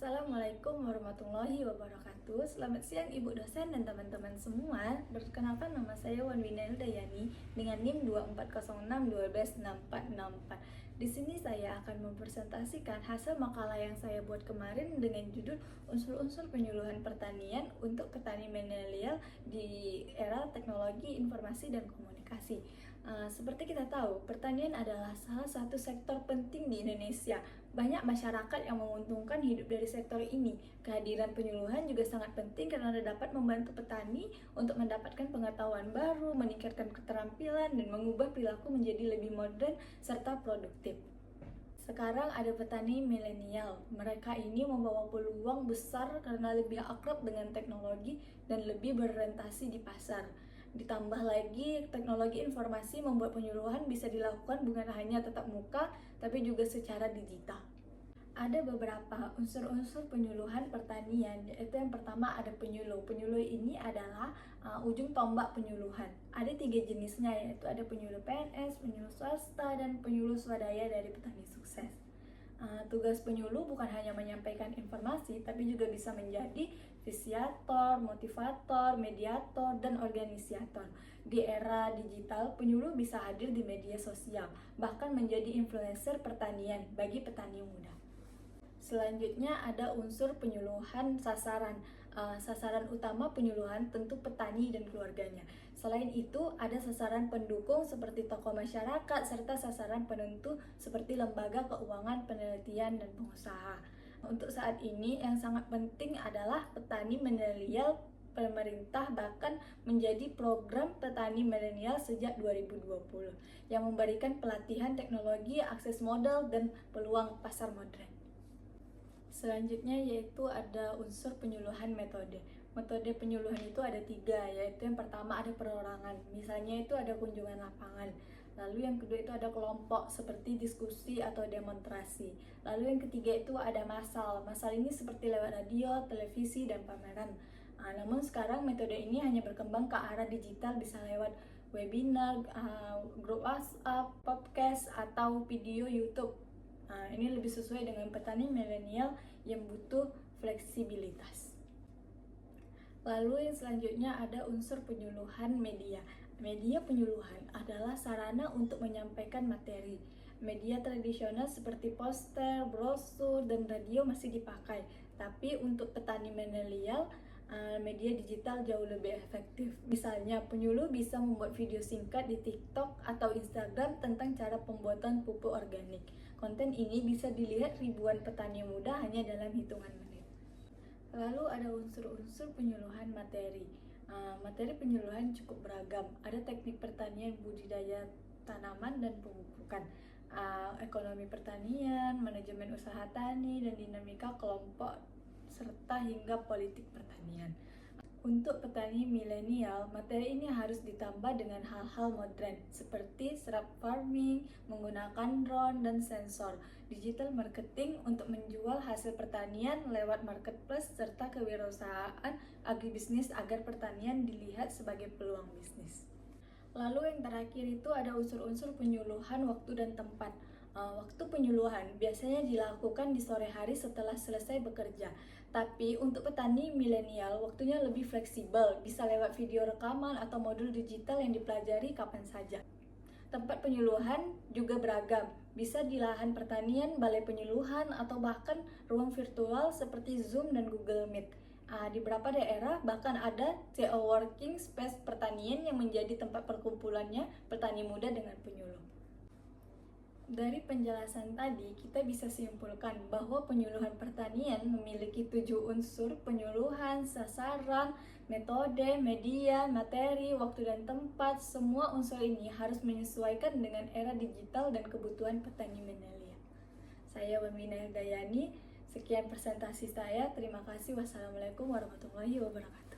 Assalamualaikum warahmatullahi wabarakatuh. Selamat siang Ibu dosen dan teman-teman semua. Perkenalkan, nama saya Wan Wina Dayani dengan NIM 2406126464. Di sini saya akan mempresentasikan hasil makalah yang saya buat kemarin dengan judul Unsur-unsur penyuluhan pertanian untuk petani milenial di era teknologi informasi dan komunikasi. Seperti kita tahu, pertanian adalah salah satu sektor penting di Indonesia. Banyak masyarakat yang menguntungkan hidup dari sektor ini. Kehadiran penyuluhan juga sangat penting karena dapat membantu petani untuk mendapatkan pengetahuan baru, meningkatkan keterampilan, dan mengubah perilaku menjadi lebih modern serta produktif. Sekarang ada petani milenial. Mereka ini membawa peluang besar karena lebih akrab dengan teknologi dan lebih berorientasi di pasar. Ditambah lagi, teknologi informasi membuat penyuluhan bisa dilakukan bukan hanya tatap muka, tapi juga secara digital. Ada beberapa unsur-unsur penyuluhan pertanian, yaitu yang pertama ada penyuluh. Penyuluh ini adalah ujung tombak penyuluhan. Ada 3 jenisnya, yaitu ada penyuluh PNS, penyuluh swasta, dan penyuluh swadaya dari petani sukses. Tugas penyuluh bukan hanya menyampaikan informasi, tapi juga bisa menjadi visiator, motivator, mediator, dan organisator. Di era digital, penyuluh bisa hadir di media sosial, bahkan menjadi influencer pertanian bagi petani muda. Selanjutnya ada unsur penyuluhan sasaran. Sasaran utama penyuluhan tentu petani dan keluarganya. Selain itu, ada sasaran pendukung seperti tokoh masyarakat, serta sasaran penentu seperti lembaga keuangan, penelitian, dan pengusaha. Untuk saat ini, yang sangat penting adalah petani milenial. Pemerintah bahkan menjadi program petani milenial sejak 2020 yang memberikan pelatihan teknologi, akses modal, dan peluang pasar modern. Selanjutnya yaitu ada unsur penyuluhan metode. Metode penyuluhan itu ada 3, yaitu yang pertama ada perorangan, misalnya itu ada kunjungan lapangan. Lalu yang kedua itu ada kelompok seperti diskusi atau demonstrasi. Lalu yang ketiga itu ada massal. Massal ini seperti lewat radio, televisi, dan pameran. Namun sekarang metode ini hanya berkembang ke arah digital, bisa lewat webinar, grup WhatsApp, podcast, atau video YouTube. Ini lebih sesuai dengan petani milenial yang butuh fleksibilitas. Lalu yang selanjutnya ada unsur penyuluhan media. Media penyuluhan adalah sarana untuk menyampaikan materi. Media tradisional seperti poster, brosur, dan radio masih dipakai. Tapi untuk petani milenial, media digital jauh lebih efektif. Misalnya, penyuluh bisa membuat video singkat di TikTok atau Instagram tentang cara pembuatan pupuk organik. Konten ini bisa dilihat ribuan petani muda hanya dalam hitungan menit. Lalu ada unsur-unsur penyuluhan materi. Materi penyuluhan cukup beragam. Ada teknik pertanian, budidaya tanaman, dan pemupukan, ekonomi pertanian, manajemen usaha tani, dan dinamika kelompok, serta hingga politik pertanian. Untuk petani milenial, materi ini harus ditambah dengan hal-hal modern seperti serap farming, menggunakan drone dan sensor, digital marketing untuk menjual hasil pertanian lewat marketplace, serta kewirausahaan agribisnis agar pertanian dilihat sebagai peluang bisnis. Lalu yang terakhir itu ada unsur-unsur penyuluhan waktu dan tempat. Waktu penyuluhan biasanya dilakukan di sore hari setelah selesai bekerja. Tapi untuk petani milenial, waktunya lebih fleksibel, bisa lewat video rekaman atau modul digital yang dipelajari kapan saja. Tempat penyuluhan juga beragam, bisa di lahan pertanian, balai penyuluhan, atau bahkan ruang virtual seperti Zoom dan Google Meet. Di beberapa daerah bahkan ada co-working space pertanian yang menjadi tempat perkumpulannya petani muda dengan penyuluh. Dari penjelasan tadi, kita bisa simpulkan bahwa penyuluhan pertanian memiliki 7 unsur: penyuluhan, sasaran, metode, media, materi, waktu, dan tempat. Semua unsur ini harus menyesuaikan dengan era digital dan kebutuhan petani milenial. Saya Wamina Dayani, sekian presentasi saya. Terima kasih. Wassalamualaikum warahmatullahi wabarakatuh.